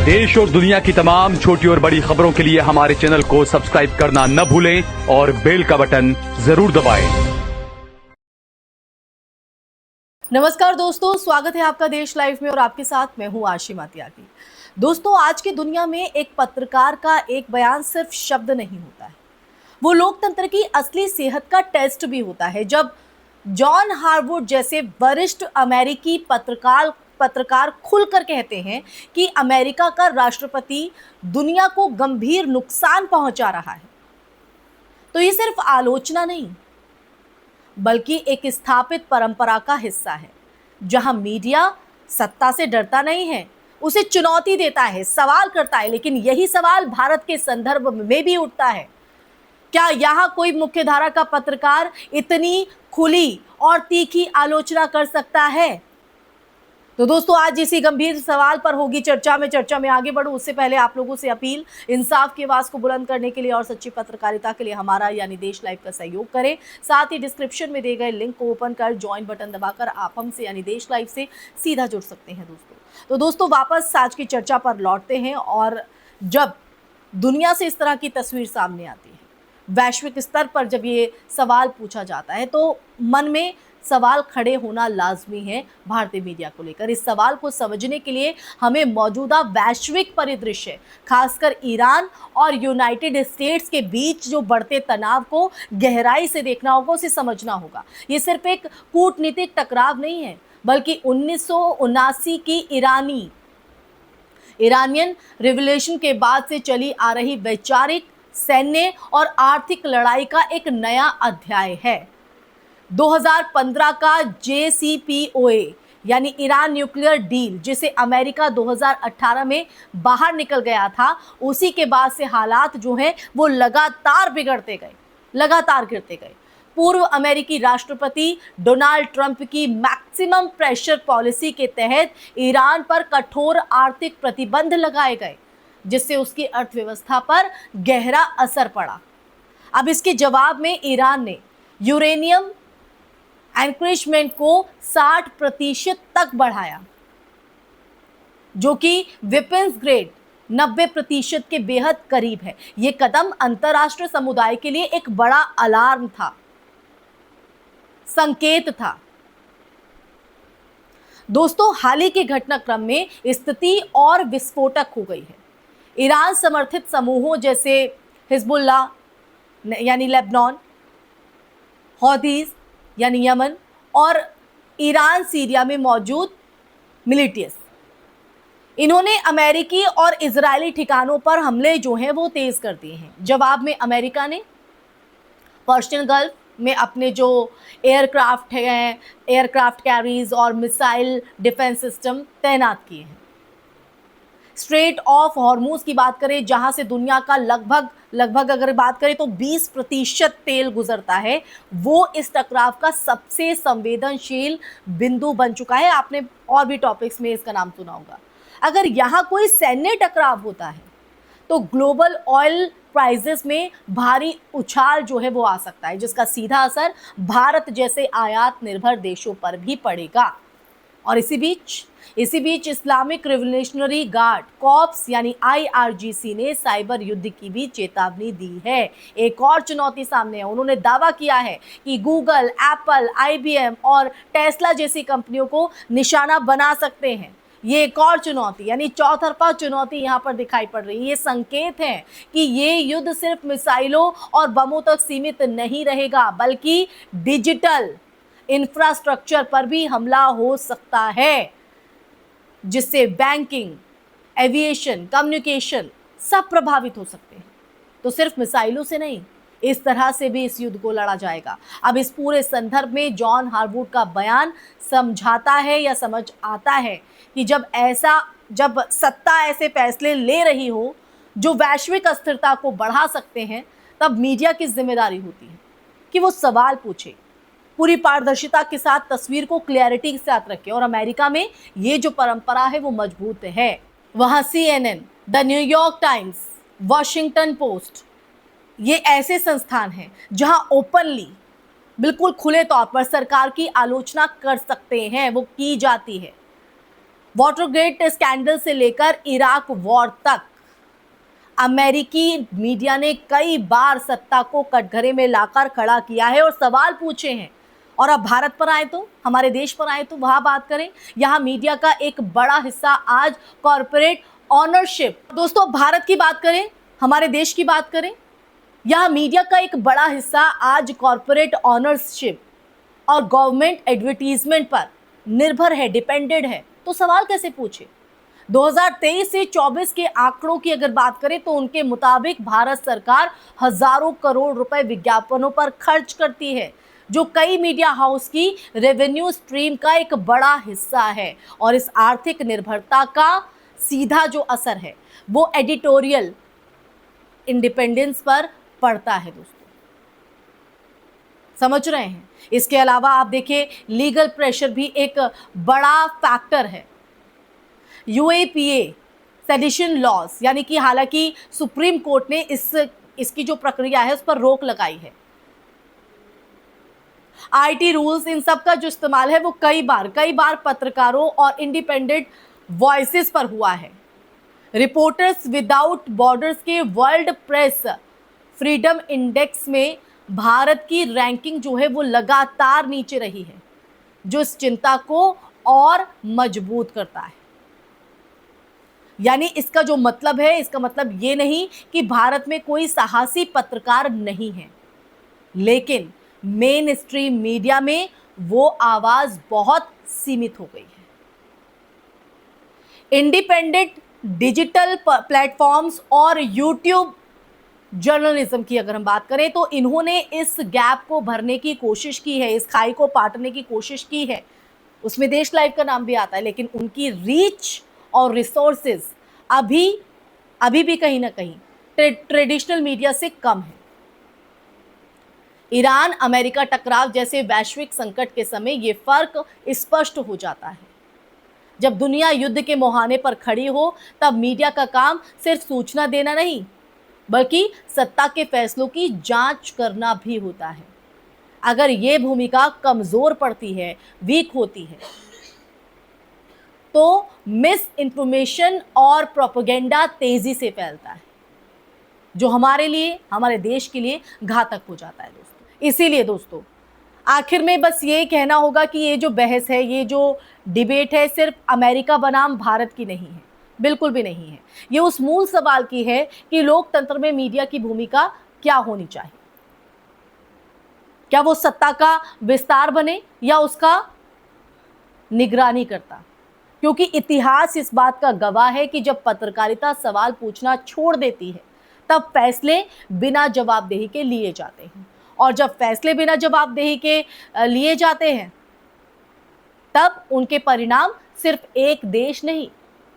देश और दुनिया की तमाम छोटी और बड़ी खबरों के लिए हमारे चैनल को सब्सक्राइब करना न भूलें और बेल का बटन जरूर दबाएं। नमस्कार दोस्तों, स्वागत है आपका देश लाइव में और आपके साथ मैं हूं आशी मातियाकी। दोस्तों, आज की दुनिया में एक पत्रकार का एक बयान सिर्फ शब्द नहीं होता है, वो लोकतंत्र की असली सेहत का टेस्ट भी होता है। जब जॉन हार्वुड जैसे वरिष्ठ अमेरिकी पत्रकार खुलकर कहते हैं कि अमेरिका का राष्ट्रपति दुनिया को गंभीर नुकसान पहुंचा रहा है, तो ये सिर्फ आलोचना नहीं बल्कि एक स्थापित परंपरा का हिस्सा है, जहां मीडिया सत्ता से डरता नहीं है, उसे चुनौती देता है, सवाल करता है। लेकिन यही सवाल भारत के संदर्भ में भी उठता है। क्या यहाँ कोई मुख्यधारा का पत्रकार इतनी खुली और तीखी आलोचना कर सकता है? तो दोस्तों, आज इसी गंभीर सवाल पर होगी चर्चा में आगे बढ़ूं उससे पहले आप लोगों से अपील, इंसाफ की आवाज को बुलंद करने के लिए और सच्ची पत्रकारिता के लिए हमारा यानी देश लाइव का सहयोग करें। साथ ही डिस्क्रिप्शन में दिए गए लिंक को ओपन कर ज्वाइन बटन दबाकर आप हमसे यानी देश लाइव से सीधा जुड़ सकते हैं। तो दोस्तों, वापस आज की चर्चा पर लौटते हैं। और जब दुनिया से इस तरह की तस्वीर सामने आती है, वैश्विक स्तर पर जब ये सवाल पूछा जाता है, तो मन में सवाल खड़े होना लाजमी है भारतीय मीडिया को लेकर। इस सवाल को समझने के लिए हमें मौजूदा वैश्विक परिदृश्य, खासकर ईरान और यूनाइटेड स्टेट्स के बीच जो बढ़ते तनाव को गहराई से देखना होगा, उसे समझना होगा। ये सिर्फ एक कूटनीतिक टकराव नहीं है, बल्कि 1979 की इरानियन रिवॉल्यूशन के बाद से चली आ रही वैचारिक, सैन्य और आर्थिक लड़ाई का एक नया अध्याय है। 2015 का JCPOA यानी ईरान न्यूक्लियर डील, जिसे अमेरिका 2018 में बाहर निकल गया था, उसी के बाद से हालात जो हैं वो लगातार गिरते गए। पूर्व अमेरिकी राष्ट्रपति डोनाल्ड ट्रंप की मैक्सिमम प्रेशर पॉलिसी के तहत ईरान पर कठोर आर्थिक प्रतिबंध लगाए गए, जिससे उसकी अर्थव्यवस्था पर गहरा असर पड़ा। अब इसके जवाब में ईरान ने यूरेनियम एनक्रिचमेंट को 60% तक बढ़ाया, जो कि वेपन्स ग्रेड 90% के बेहद करीब है। यह कदम अंतरराष्ट्रीय समुदाय के लिए एक बड़ा अलार्म था, संकेत था। दोस्तों, हाल ही के घटनाक्रम में स्थिति और विस्फोटक हो गई है। ईरान समर्थित समूहों जैसे हिजबुल्लाह यानी लेबनान, हौथीज यानी यमन और ईरान सीरिया में मौजूद मिलिटियस, इन्होंने अमेरिकी और इजरायली ठिकानों पर हमले जो हैं वो तेज कर दिए हैं। जवाब में अमेरिका ने पर्शियन गल्फ में अपने जो एयरक्राफ्ट हैं, एयरक्राफ्ट कैरियर्स और मिसाइल डिफेंस सिस्टम तैनात किए हैं। स्ट्रेट ऑफ हॉर्मुज की बात करें, जहां से दुनिया का लगभग अगर बात करें तो 20% तेल गुजरता है, वो इस टकराव का सबसे संवेदनशील बिंदु बन चुका है। आपने और भी टॉपिक्स में इसका नाम सुना होगा। अगर यहाँ कोई सैन्य टकराव होता है तो ग्लोबल ऑयल प्राइसेस में भारी उछाल जो है वो आ सकता है, जिसका सीधा असर भारत जैसे आयात निर्भर देशों पर भी पड़ेगा। और इसी बीच इस्लामिक रिवोल्यूशनरी गार्ड कॉर्प्स यानी IRGC ने साइबर युद्ध की भी चेतावनी दी है। एक और चुनौती सामने है। उन्होंने दावा किया है कि गूगल, एप्पल, IBM और टेस्ला जैसी कंपनियों को निशाना बना सकते हैं। ये एक और चुनौती यानी चौतरफा चुनौती यहाँ पर दिखाई पड़ रही है। ये संकेत है कि ये युद्ध सिर्फ मिसाइलों और बमों तक सीमित नहीं रहेगा, बल्कि डिजिटल इंफ्रास्ट्रक्चर पर भी हमला हो सकता है, जिससे बैंकिंग, एविएशन, कम्युनिकेशन सब प्रभावित हो सकते हैं। तो सिर्फ मिसाइलों से नहीं, इस तरह से भी इस युद्ध को लड़ा जाएगा। अब इस पूरे संदर्भ में जॉन हार्वुड का बयान समझाता है या समझ आता है कि जब सत्ता ऐसे फैसले ले रही हो जो वैश्विक अस्थिरता को बढ़ा सकते हैं, तब मीडिया की जिम्मेदारी होती है कि वो सवाल पूछे, पूरी पारदर्शिता के साथ तस्वीर को क्लैरिटी के साथ रखे। और अमेरिका में ये जो परंपरा है वो मजबूत है। वहाँ CNN, the New York times, Washington post, ये ऐसे संस्थान हैं जहां ओपनली, बिल्कुल खुले तौर पर सरकार की आलोचना कर सकते हैं, वो की जाती है। वाटरगेट स्कैंडल से लेकर इराक वॉर तक अमेरिकी मीडिया ने कई बार सत्ता को कटघरे में लाकर खड़ा किया है और सवाल पूछे हैं। और अब भारत पर आए तो, हमारे देश पर आए तो वहां बात करें, यहां मीडिया का एक बड़ा हिस्सा आज कॉरपोरेट ऑनरशिप। दोस्तों भारत की बात करें, हमारे देश की बात करें, यहां मीडिया का एक बड़ा हिस्सा आज कॉरपोरेट ऑनरशिप और गवर्नमेंट एडवर्टीजमेंट पर निर्भर है, डिपेंडेंट है। तो सवाल कैसे पूछे? 2023 से 24 के आंकड़ों की अगर बात करें तो उनके मुताबिक भारत सरकार हजारों करोड़ रुपए विज्ञापनों पर खर्च करती है, जो कई मीडिया हाउस की रेवेन्यू स्ट्रीम का एक बड़ा हिस्सा है। और इस आर्थिक निर्भरता का सीधा जो असर है वो एडिटोरियल इंडिपेंडेंस पर पड़ता है। दोस्तों समझ रहे हैं? इसके अलावा आप देखिए, लीगल प्रेशर भी एक बड़ा फैक्टर है। यूएपीए सेडिशन लॉज, यानी कि हालांकि सुप्रीम कोर्ट ने इसकी जो प्रक्रिया है उस पर रोक लगाई है। आईटी रूल्स, इन सब का जो इस्तेमाल है वो कई बार पत्रकारों और इंडिपेंडेंट वॉइसेस पर हुआ है। रिपोर्टर्स विदाउट बॉर्डर्स के वर्ल्ड प्रेस फ्रीडम इंडेक्स में भारत की रैंकिंग जो है वो लगातार नीचे रही है, जो इस चिंता को और मजबूत करता है। यानी इसका जो मतलब है, इसका मतलब ये नहीं कि भारत में कोई साहसी पत्रकार नहीं है, लेकिन मेन स्ट्रीम मीडिया में वो आवाज बहुत सीमित हो गई है। इंडिपेंडेंट डिजिटल प्लेटफॉर्म्स और यूट्यूब जर्नलिज्म की अगर हम बात करें तो इन्होंने इस गैप को भरने की कोशिश की है, इस खाई को पाटने की कोशिश की है। उसमें देश लाइव का नाम भी आता है, लेकिन उनकी रीच और रिसोर्सेज अभी भी कहीं ना कहीं ट्रेडिशनल मीडिया से कम है। ईरान अमेरिका टकराव जैसे वैश्विक संकट के समय ये फर्क स्पष्ट हो जाता है। जब दुनिया युद्ध के मुहाने पर खड़ी हो तब मीडिया का काम सिर्फ सूचना देना नहीं, बल्कि सत्ता के फैसलों की जांच करना भी होता है। अगर ये भूमिका कमजोर पड़ती है, वीक होती है, तो मिस इंफॉर्मेशन और प्रोपेगेंडा तेजी से फैलता है, जो हमारे लिए, हमारे देश के लिए घातक हो जाता है। दोस्तों इसीलिए दोस्तों आखिर में बस ये कहना होगा कि ये जो बहस है, ये जो डिबेट है, सिर्फ अमेरिका बनाम भारत की नहीं है, बिल्कुल भी नहीं है। ये उस मूल सवाल की है कि लोकतंत्र में मीडिया की भूमिका क्या होनी चाहिए। क्या वो सत्ता का विस्तार बने या उसका निगरानी करता? क्योंकि इतिहास इस बात का गवाह है कि जब पत्रकारिता सवाल पूछना छोड़ देती है तब फैसले बिना जवाबदेही के लिए जाते हैं, और जब फैसले बिना जवाबदेही के लिए जाते हैं तब उनके परिणाम सिर्फ एक देश नहीं,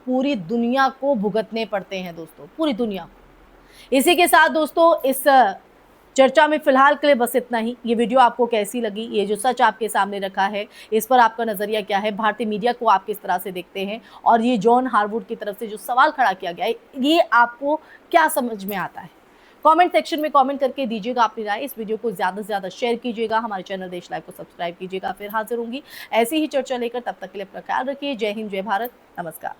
पूरी दुनिया को भुगतने पड़ते हैं। दोस्तों पूरी दुनिया को। इसी के साथ दोस्तों इस चर्चा में फिलहाल के लिए बस इतना ही। ये वीडियो आपको कैसी लगी, ये जो सच आपके सामने रखा है, इस पर आपका नज़रिया क्या है? भारतीय मीडिया को आप किस तरह से देखते हैं? और ये जॉन हार्वुड की तरफ से जो सवाल खड़ा किया गया है, ये आपको क्या समझ में आता है? कमेंट सेक्शन में कमेंट करके दीजिएगा अपनी राय। इस वीडियो को ज़्यादा से ज़्यादा शेयर कीजिएगा, हमारे चैनल देश लाइव को सब्सक्राइब कीजिएगा। फिर हाजिर होंगी ऐसी ही चर्चा लेकर, तब तक के लिए अपना ख्याल रखिए। जय हिंद, जय भारत, नमस्कार।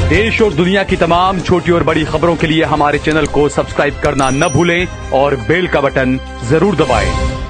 देश और दुनिया की तमाम छोटी और बड़ी खबरों के लिए हमारे चैनल को सब्सक्राइब करना न भूलें और बेल का बटन जरूर दबाएं।